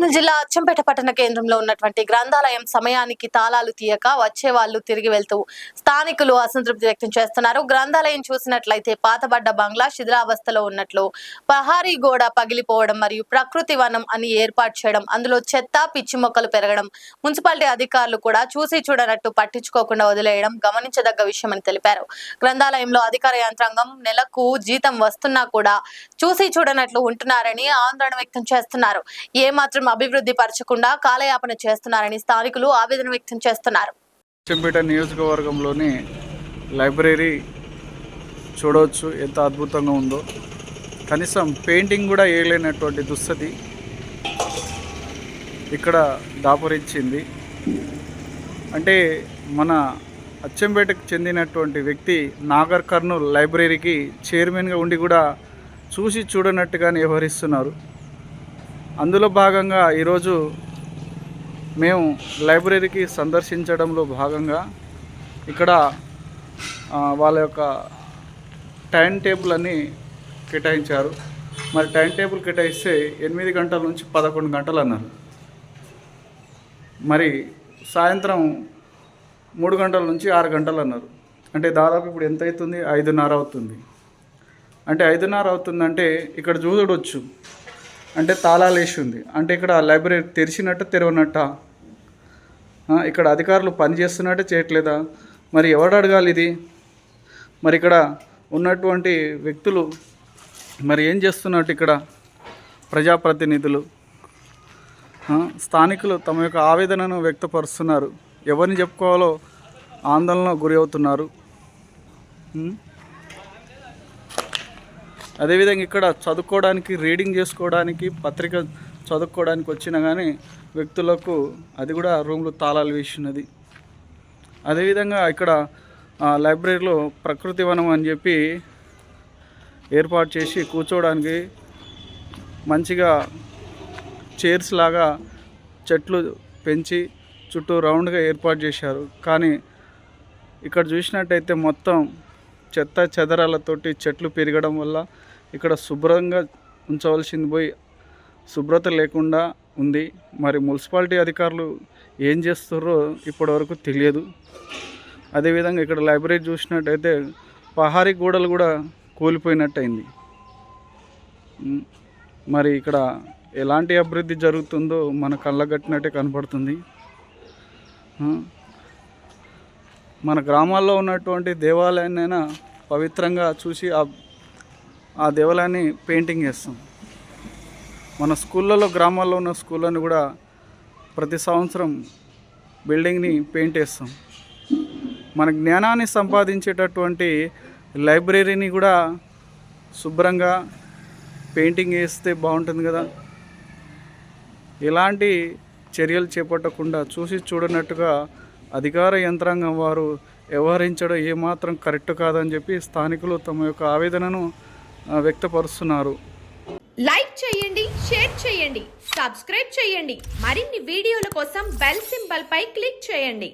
కర్నూలు జిల్లా అచ్చంపేట పట్టణ కేంద్రంలో ఉన్నటువంటి గ్రంథాలయం సమయానికి తాళాలు తీయక వచ్చే వాళ్ళు తిరిగి వెళ్తూ స్థానికులు అసంతృప్తి వ్యక్తం చేస్తున్నారు. గ్రంథాలయం చూసినట్లయితే పాతబడ్డ బంగ్లా శిథిలావస్థలో ఉన్నట్లు, ప్రహారీ గోడ పగిలిపోవడం మరియు ప్రకృతి వనం అని ఏర్పాటు చేయడం, అందులో చెత్త పిచ్చి మొక్కలు పెరగడం, మున్సిపాలిటీ అధికారులు కూడా చూసి చూడనట్టు పట్టించుకోకుండా వదిలేయడం గమనించదగ్గ విషయమని తెలిపారు. గ్రంథాలయంలో అధికార యంత్రాంగం నెలకు జీతం వస్తున్నా కూడా చూసి చూడనట్లు ఉంటున్నారని ఆందోళన వ్యక్తం చేస్తున్నారు. ఏమాత్రం అభివృద్ధి పరచకుండా కాలయాపన చేస్తున్నారని స్థానికులు ఆవేదన వ్యక్తం చేస్తున్నారు. అచ్చంపేట నియోజకవర్గంలోని లైబ్రరీ చూడవచ్చు ఎంత అద్భుతంగా ఉందో. కనీసం పెయింటింగ్ కూడా వేయలేనటువంటి దుస్థితి ఇక్కడ దాపురించింది. అంటే మన అచ్చంపేటకు చెందినటువంటి వ్యక్తి నాగర్ కర్నూల్ లైబ్రరీకి చైర్మన్గా ఉండి కూడా చూసి చూడనట్టుగానే వ్యవహరిస్తున్నారు. అందులో భాగంగా ఈరోజు మేము లైబ్రరీకి సందర్శించడంలో భాగంగా ఇక్కడ వాళ్ళ యొక్క టైం టేబుల్ అని కేటాయించారు. మరి టైం టేబుల్ కేటాయిస్తే 8 గంటల నుంచి 11 గంటలు అన్నారు. మరి సాయంత్రం 3 గంటల నుంచి 6 గంటలు అన్నారు. అంటే దాదాపు ఇప్పుడు ఎంత అవుతుంది? 5:30 అవుతుంది. అంటే 5:30 అవుతుందంటే ఇక్కడ చూడవచ్చు, అంటే తాళాలు వేసి ఉంది. అంటే ఇక్కడ లైబ్రరీ తెరిచినట్టు తెరవనట్ట, ఇక్కడ అధికారులు పని చేస్తున్నట్టు చేయట్లేదా? మరి ఎవడు అడగాలి ఇది? మరి ఇక్కడ ఉన్నటువంటి వ్యక్తులు మరి ఏం చేస్తున్నట్టు? ఇక్కడ ప్రజాప్రతినిధులు, స్థానికులు తమ యొక్క ఆవేదనను వ్యక్తపరుస్తున్నారు. ఎవరిని చెప్పుకోవాలో ఆందోళనకు గురి అవుతున్నారు. అదేవిధంగా ఇక్కడ చదువుకోవడానికి, రీడింగ్ చేసుకోవడానికి, పత్రిక చదువుకోవడానికి వచ్చినా కానీ వ్యక్తులకు అది కూడా రూమ్లు తాళాలు వేసినది. అదేవిధంగా ఇక్కడ లైబ్రరీలో ప్రకృతి వనం అని చెప్పి ఏర్పాటు చేసి కూర్చోవడానికి మంచిగా చైర్స్ లాగా చెట్లు పెంచి చుట్టూ రౌండ్గా ఏర్పాటు చేశారు. కానీ ఇక్కడ చూసినట్టయితే మొత్తం చెత్త చెదరాలతోటి చెట్లు పెరగడం వల్ల ఇక్కడ శుభ్రంగా ఉంచవలసింది పోయి శుభ్రత లేకుండా ఉంది. మరి మున్సిపాలిటీ అధికారులు ఏం చేస్తారో ఇప్పటివరకు తెలియదు. అదేవిధంగా ఇక్కడ లైబ్రరీ చూసినట్టయితే ప్రహారీ గోడలు కూడా కూలిపోయినట్టు అయింది. మరి ఇక్కడ ఎలాంటి అభివృద్ధి జరుగుతుందో మన కళ్ళగట్టినట్టే కనపడుతుంది. మన గ్రామాల్లో ఉన్నటువంటి దేవాలయాన్నైనా పవిత్రంగా చూసి ఆ దేవాలయాన్ని పెయింటింగ్ చేస్తాం. మన స్కూళ్ళలో, గ్రామాల్లో ఉన్న స్కూళ్ళని కూడా ప్రతి సంవత్సరం బిల్డింగ్ని పెయింట్ వేస్తాం. మన జ్ఞానాన్ని సంపాదించేటటువంటి లైబ్రరీని కూడా శుభ్రంగా పెయింటింగ్ వేస్తే బాగుంటుంది కదా. ఎలాంటి చర్యలు చేపట్టకుండా చూసి చూడనట్టుగా అధికార యంత్రాంగం వారు వ్యవహరించడం ఏమాత్రం కరెక్ట్ కాదని చెప్పి స్థానికులు తమ యొక్క ఆవేదనను వ్యక్తపరుస్తున్నారు. లైక్ చేయండి, షేర్ చేయండి, సబ్స్క్రైబ్ చేయండి. మరిన్ని వీడియోల కోసం బెల్ సింబల్ పై క్లిక్ చేయండి.